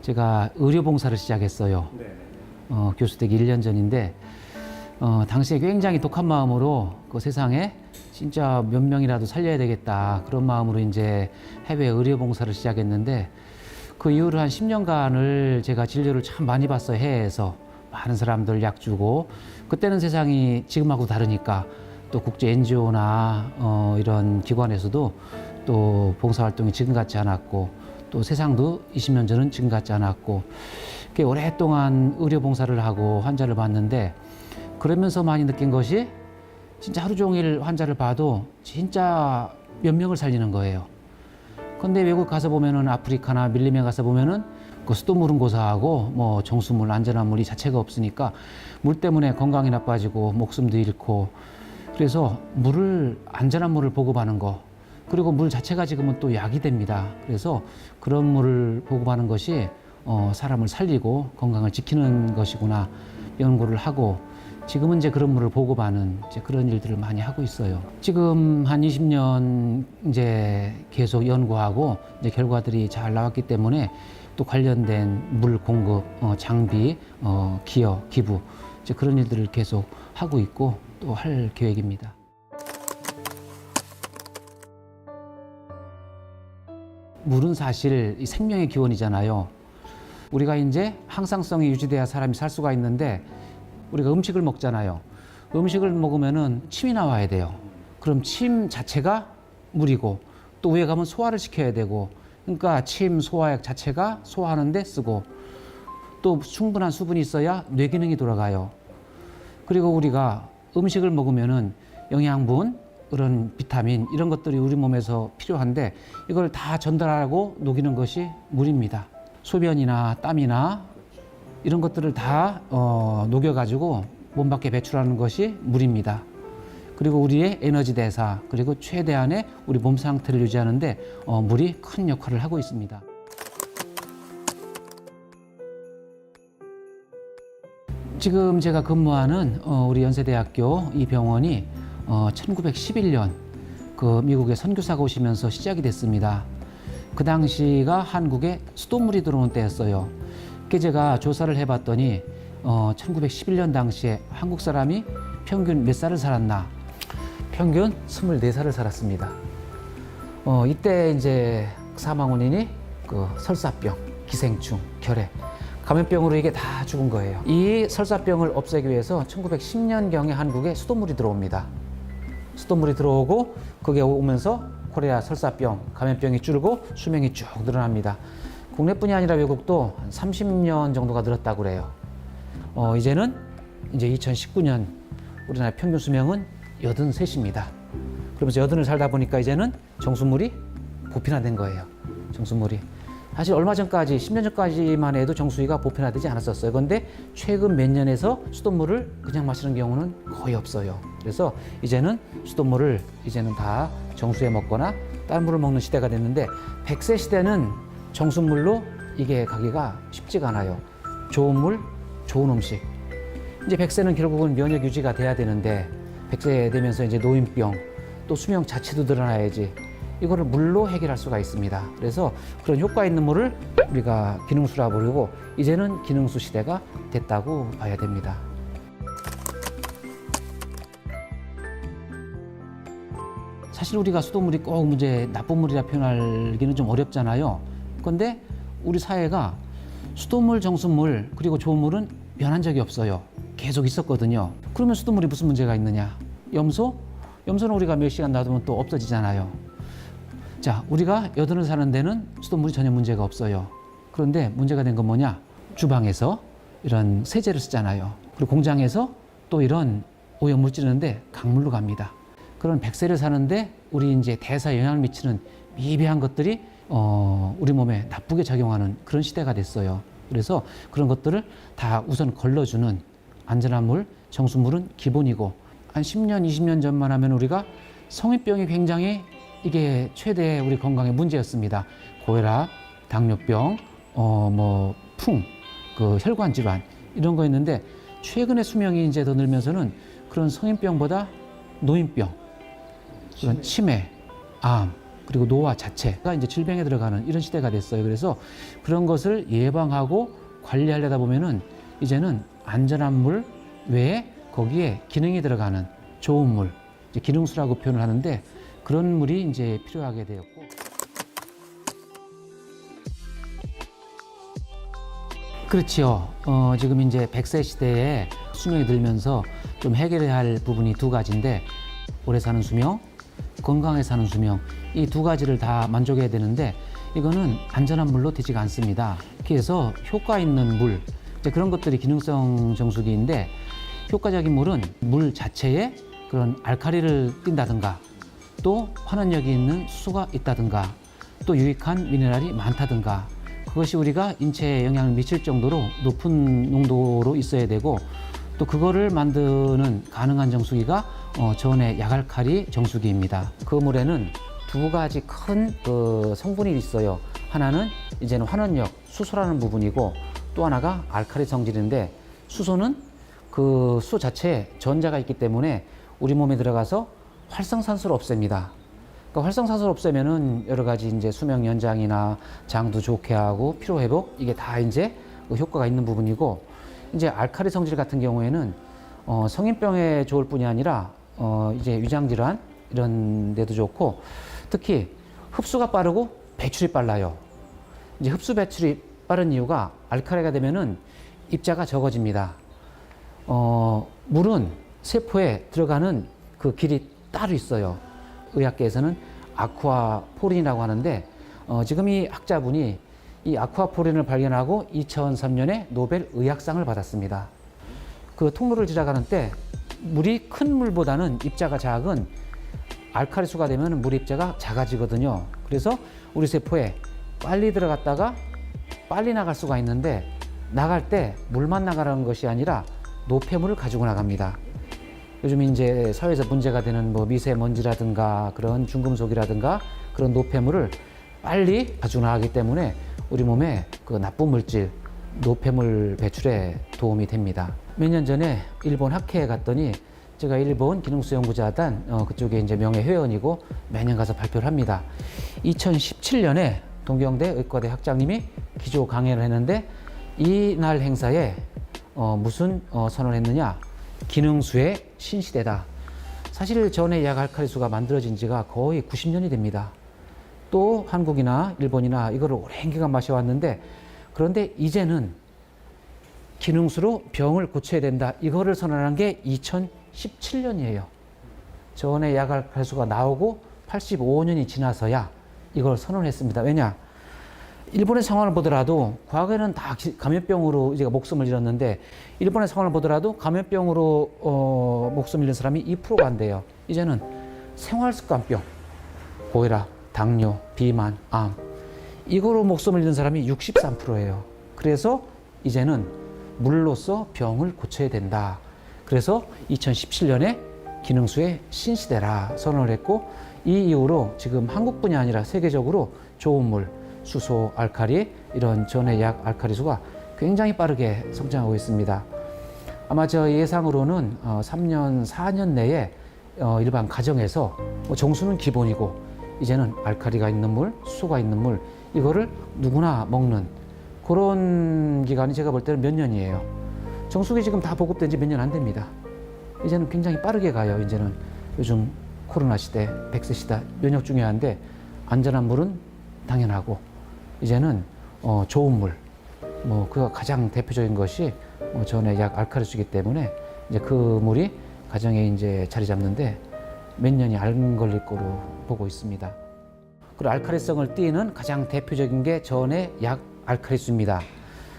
제가 의료봉사를 시작했어요. 네. 교수되기 1년 전인데 당시에 굉장히 독한 마음으로 그 세상에 진짜 몇 명이라도 살려야 되겠다 그런 마음으로 이제 해외 의료봉사를 시작했는데 그 이후로 한 10년간을 제가 진료를 참 많이 봤어요. 해외에서 많은 사람들 약 주고 그때는 세상이 지금하고 다르니까 또 국제 NGO나 이런 기관에서도 또 봉사활동이 지금 같지 않았고 또 세상도 20년 전은 지금 같지 않았고 꽤 오랫동안 의료봉사를 하고 환자를 봤는데 그러면서 많이 느낀 것이 진짜 하루 종일 환자를 봐도 진짜 몇 명을 살리는 거예요. 근데 외국 가서 보면은 아프리카나 밀림에 가서 보면은 그 수돗물은 고사하고 뭐 정수물, 안전한 물 이 자체가 없으니까 물 때문에 건강이 나빠지고 목숨도 잃고 그래서 안전한 물을 보급하는 거 그리고 물 자체가 지금은 또 약이 됩니다. 그래서 그런 물을 보급하는 것이 사람을 살리고 건강을 지키는 것이구나 연구를 하고 지금은 이제 그런 물을 보급하는 이제 그런 일들을 많이 하고 있어요. 지금 한 20년 이제 계속 연구하고 이제 결과들이 잘 나왔기 때문에 또 관련된 물 공급, 장비, 기여, 기부 이제 그런 일들을 계속 하고 있고 또 할 계획입니다. 물은 사실 이 생명의 기원이잖아요. 우리가 이제 항상성이 유지돼야 사람이 살 수가 있는데 우리가 음식을 먹잖아요. 음식을 먹으면은 침이 나와야 돼요. 그럼 침 자체가 물이고 또 위에 가면 소화를 시켜야 되고 그러니까 침 소화액 자체가 소화하는 데 쓰고 또 충분한 수분이 있어야 뇌 기능이 돌아가요. 그리고 우리가 음식을 먹으면은 영양분, 그런 비타민 이런 것들이 우리 몸에서 필요한데 이걸 다 전달하고 녹이는 것이 물입니다. 소변이나 땀이나 이런 것들을 다 녹여가지고 몸 밖에 배출하는 것이 물입니다. 그리고 우리의 에너지 대사 그리고 최대한의 우리 몸 상태를 유지하는데 물이 큰 역할을 하고 있습니다. 지금 제가 근무하는 우리 연세대학교 이 병원이 1911년 그 미국의 선교사가 오시면서 시작이 됐습니다. 그 당시가 한국에 수돗물이 들어오는 때였어요. 그게 제가 조사를 해봤더니 1911년 당시에 한국 사람이 평균 몇 살을 살았나? 평균 24살을 살았습니다. 이때 이제 사망 원인이 그 설사병, 기생충, 결핵, 감염병으로 이게 다 죽은 거예요. 이 설사병을 없애기 위해서 1910년경에 한국에 수돗물이 들어옵니다. 수돗물이 들어오고 그게 오면서 코레아 설사병, 감염병이 줄고 수명이 쭉 늘어납니다. 국내뿐이 아니라 외국도 한 30년 정도가 늘었다고 그래요. 이제는 이제 2019년 우리나라 평균 수명은 83입니다. 그러면서 80을 살다 보니까 이제는 정수물이 보편화된 거예요. 정수물이. 사실 얼마 전까지 10년 전까지만 해도 정수기가 보편화되지 않았었어요. 그런데 최근 몇 년에서 수돗물을 그냥 마시는 경우는 거의 없어요. 그래서 이제는 수돗물을 이제는 다 정수해 먹거나 다른 물을 먹는 시대가 됐는데 100세 시대는 정수물로 이게 가기가 쉽지가 않아요. 좋은 물, 좋은 음식. 이제 100세는 결국은 면역 유지가 돼야 되는데 100세 되면서 이제 노인병 또 수명 자체도 늘어나야지 이거를 물로 해결할 수가 있습니다. 그래서 그런 효과 있는 물을 우리가 기능수라 부르고 이제는 기능수 시대가 됐다고 봐야 됩니다. 사실 우리가 수돗물이 꼭 이제 나쁜 물이라 표현하기는 좀 어렵잖아요. 그런데 우리 사회가 수돗물, 정수물 그리고 좋은 물은 변한 적이 없어요. 계속 있었거든요. 그러면 수돗물이 무슨 문제가 있느냐? 염소? 염소는 우리가 몇 시간 놔두면 또 없어지잖아요. 자, 우리가 여든을 사는 데는 수돗물이 전혀 문제가 없어요. 그런데 문제가 된 건 뭐냐? 주방에서 이런 세제를 쓰잖아요. 그리고 공장에서 또 이런 오염물 찌르는데 강물로 갑니다. 그런 100세를 사는데 우리 이제 대사에 영향을 미치는 미비한 것들이 우리 몸에 나쁘게 작용하는 그런 시대가 됐어요. 그래서 그런 것들을 다 우선 걸러주는 안전한 물, 정수물은 기본이고 한 10년, 20년 전만 하면 우리가 성인병이 굉장히 이게 최대 우리 건강의 문제였습니다. 고혈압, 당뇨병, 풍, 그 혈관 질환 이런 거 있는데 최근에 수명이 이제 더 늘면서는 그런 성인병보다 노인병, 그런 치매, 암 그리고 노화 자체가 이제 질병에 들어가는 이런 시대가 됐어요. 그래서 그런 것을 예방하고 관리하려다 보면은 이제는 안전한 물 외에 거기에 기능이 들어가는 좋은 물, 이제 기능수라고 표현을 하는데 그런 물이 이제 필요하게 되었고. 그렇지요. 지금 이제 100세 시대에 수명이 들면서 좀 해결해야 할 부분이 두 가지인데 오래 사는 수명, 건강하게 사는 수명, 이 두 가지를 다 만족해야 되는데 이거는 안전한 물로 되지가 않습니다. 그래서 효과 있는 물, 이제 그런 것들이 기능성 정수기인데 효과적인 물은 물 자체에 그런 알칼리를 띈다든가 또 환원력이 있는 수소가 있다든가 또 유익한 미네랄이 많다든가 그것이 우리가 인체에 영향을 미칠 정도로 높은 농도로 있어야 되고 또 그거를 만드는 가능한 정수기가 저온의 약알칼리 정수기입니다. 그 물에는 두 가지 큰 성분이 있어요. 하나는 이제는 환원력, 수소라는 부분이고 또 하나가 알칼리 성질인데 수소는 그 수소 자체에 전자가 있기 때문에 우리 몸에 들어가서 활성산소를 없앱니다. 그러니까 활성산소를 없애면은 여러 가지 이제 수명 연장이나 장도 좋게 하고 피로 회복 이게 다 이제 효과가 있는 부분이고 이제 알칼리 성질 같은 경우에는 성인병에 좋을 뿐이 아니라 이제 위장 질환 이런 데도 좋고 특히 흡수가 빠르고 배출이 빨라요. 이제 흡수 배출이 빠른 이유가 알칼리가 되면은 입자가 적어집니다. 물은 세포에 들어가는 그 길이 따로 있어요. 의학계에서는 아쿠아포린이라고 하는데 지금 이 학자분이 이 아쿠아포린을 발견하고 2003년에 노벨 의학상을 받았습니다. 그 통로를 지나가는 때 물이 큰 물보다는 입자가 작은 알칼리수가 되면 물 입자가 작아지거든요. 그래서 우리 세포에 빨리 들어갔다가 빨리 나갈 수가 있는데 나갈 때 물만 나가라는 것이 아니라 노폐물을 가지고 나갑니다. 요즘 이제 사회에서 문제가 되는 뭐 미세먼지라든가 그런 중금속이라든가 그런 노폐물을 빨리 가지고 나가기 때문에 우리 몸에 그 나쁜 물질, 노폐물 배출에 도움이 됩니다. 몇 년 전에 일본 학회에 갔더니 제가 일본 기능수연구자단 그쪽에 이제 명예 회원이고 매년 가서 발표를 합니다. 2017년에 동경대 의과대 학장님이 기조 강연을 했는데 이날 행사에 무슨 선언을 했느냐? 기능수의 신시대다. 사실 전에 약알칼리수가 만들어진 지가 거의 90년이 됩니다. 또 한국이나 일본이나 이거를 오랜 기간 마셔왔는데 그런데 이제는 기능수로 병을 고쳐야 된다. 이거를 선언한 게 2017년이에요. 전에 약알칼리수가 나오고 85년이 지나서야 이걸 선언했습니다. 왜냐? 일본의 상황을 보더라도 과거에는 다 감염병으로 이제 목숨을 잃었는데 일본의 상황을 보더라도 감염병으로 목숨 잃는 사람이 2%가 안 돼요. 이제는 생활습관병, 고혈압, 당뇨, 비만, 암 이거로 목숨을 잃는 사람이 63%예요. 그래서 이제는 물로써 병을 고쳐야 된다. 그래서 2017년에 기능수의 신시대라 선언을 했고 이 이후로 지금 한국뿐이 아니라 세계적으로 좋은 물, 수소, 알칼리 이런 전해 약 알칼리수가 굉장히 빠르게 성장하고 있습니다. 아마 저 예상으로는 3년, 4년 내에 일반 가정에서 정수는 기본이고 이제는 알칼리가 있는 물, 수소가 있는 물 이거를 누구나 먹는 그런 기간이 제가 볼 때는 몇 년이에요. 정수기 지금 다 보급된 지 몇 년 안 됩니다. 이제는 굉장히 빠르게 가요. 이제는 요즘 코로나 시대, 100세 시대 면역 중요한데 안전한 물은 당연하고 이제는 좋은 물, 그 가장 대표적인 것이 전에 약 알칼리수이기 때문에 이제 그 물이 가정에 이제 자리 잡는데 몇 년이 안 걸릴 거로 보고 있습니다. 그리고 알칼리성을 띠는 가장 대표적인 게 전에 약 알칼리수입니다.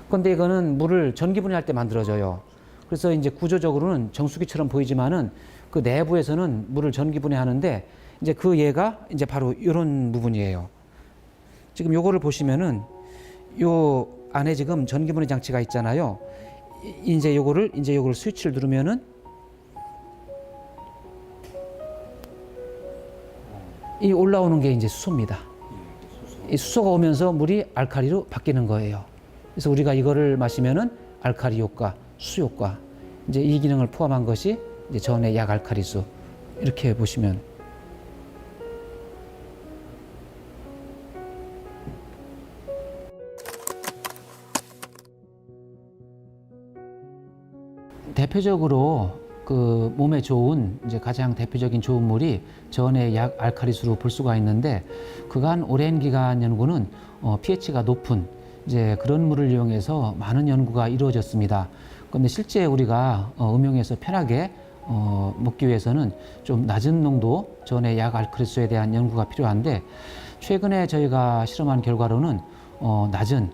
그런데 이거는 물을 전기분해할 때 만들어져요. 그래서 이제 구조적으로는 정수기처럼 보이지만은 그 내부에서는 물을 전기분해하는데 이제 그 얘가 이제 바로 이런 부분이에요. 지금 요거를 보시면은 요 안에 지금 전기분해 장치가 있잖아요. 이제 요거를 스위치를 누르면은 이 올라오는 게 이제 수소입니다. 이 수소가 오면서 물이 알칼리로 바뀌는 거예요. 그래서 우리가 이거를 마시면은 알칼리 효과, 수 효과, 이제 이 기능을 포함한 것이 이제 전해 약 알칼리수 이렇게 보시면 대표적으로 그 몸에 좋은 이제 가장 대표적인 좋은 물이 전의 약 알칼리수로 볼 수가 있는데 그간 오랜 기간 연구는 pH가 높은 이제 그런 물을 이용해서 많은 연구가 이루어졌습니다. 그런데 실제 우리가 음용해서 편하게 먹기 위해서는 좀 낮은 농도 전의 약 알칼리수에 대한 연구가 필요한데 최근에 저희가 실험한 결과로는 낮은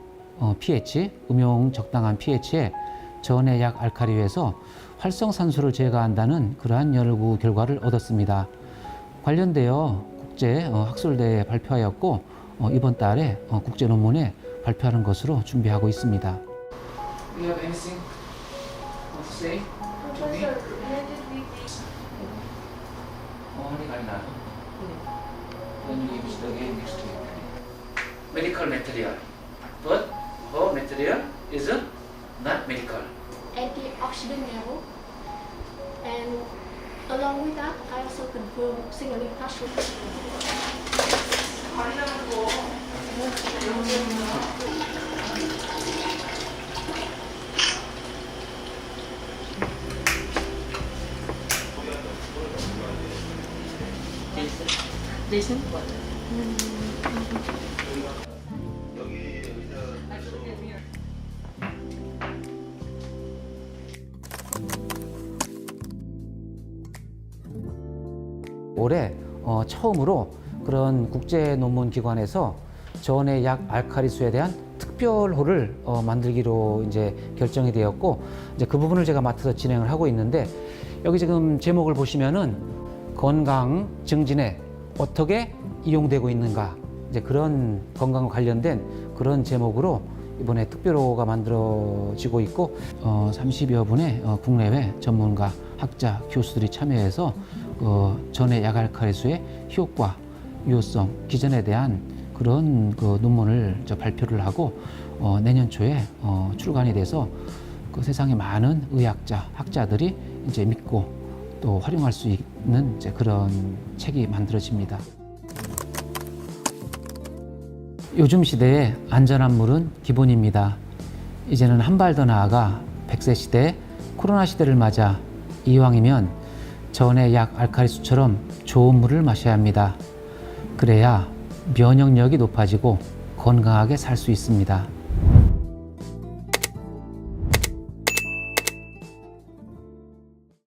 pH, 음용 적당한 pH에 전의 약 알칼리에서 활성산소를 제거한다는 그러한 연구 결과를 얻었습니다. 관련되어 국제 학술대회에 발표하였고 이번 달에 국제 논문에 발표하는 것으로 준비하고 있습니다. Do you have anything to say to me? When you use the again next week. Medical material, but her material is not medical. Antioxidant level, and along with that, I also confirm signaling threshold. Jason? 올해 처음으로 그런 국제 논문 기관에서 전의 약 알칼리수에 대한 특별호를 만들기로 이제 결정이 되었고 이제 그 부분을 제가 맡아서 진행을 하고 있는데 여기 지금 제목을 보시면은 건강 증진에 어떻게 이용되고 있는가 이제 그런 건강과 관련된 그런 제목으로 이번에 특별호가 만들어지고 있고 30여 분의 국내외 전문가, 학자, 교수들이 참여해서 전의 약 알칼리수의 효과, 유효성, 기전에 대한 그런 그 논문을 발표를 하고 내년 초에 출간이 돼서 그 세상에 많은 의학자, 학자들이 이제 믿고 또 활용할 수 있는 이제 그런 책이 만들어집니다. 요즘 시대에 안전한 물은 기본입니다. 이제는 한 발 더 나아가 100세 시대, 코로나 시대를 맞아 이왕이면 전의 약 알칼리수처럼 좋은 물을 마셔야 합니다. 그래야 면역력이 높아지고 건강하게 살 수 있습니다.